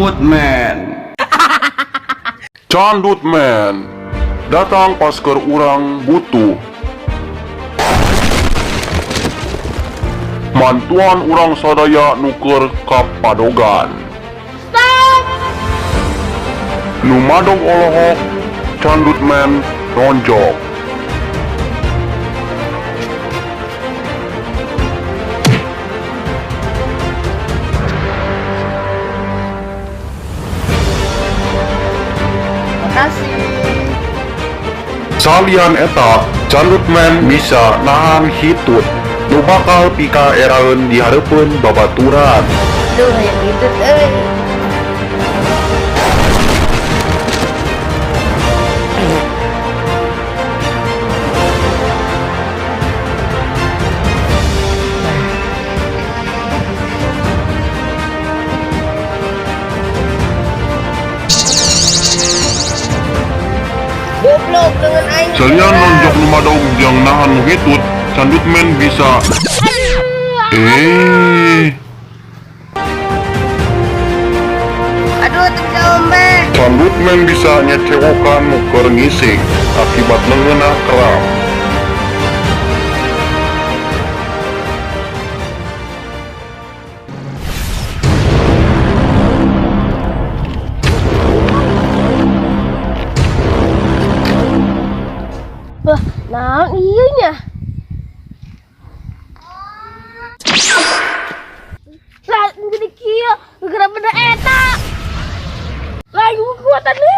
Candutman. Candutman datang pas keur urang butuh. Mantuan urang sadaya nuker kapadogan. Nu madog olohok, Candutman nonjok. Makasih. Salian eta, Candutman bisa nahan hitut nu bakal pika eraeun di hareupeun babaturan. Duh, yang gitu goblok dengan aing. Salian nonjok nu madog yang nahan nu hitut, Candutman bisa Aduh, tuh ombe. Candutman bisa nyecewokan nu keur ngising akibat leungeunna keram. Wah, naon ieu nya? Lah, gede kieu, gara benda eta. Lah, ieu kekuatan nih.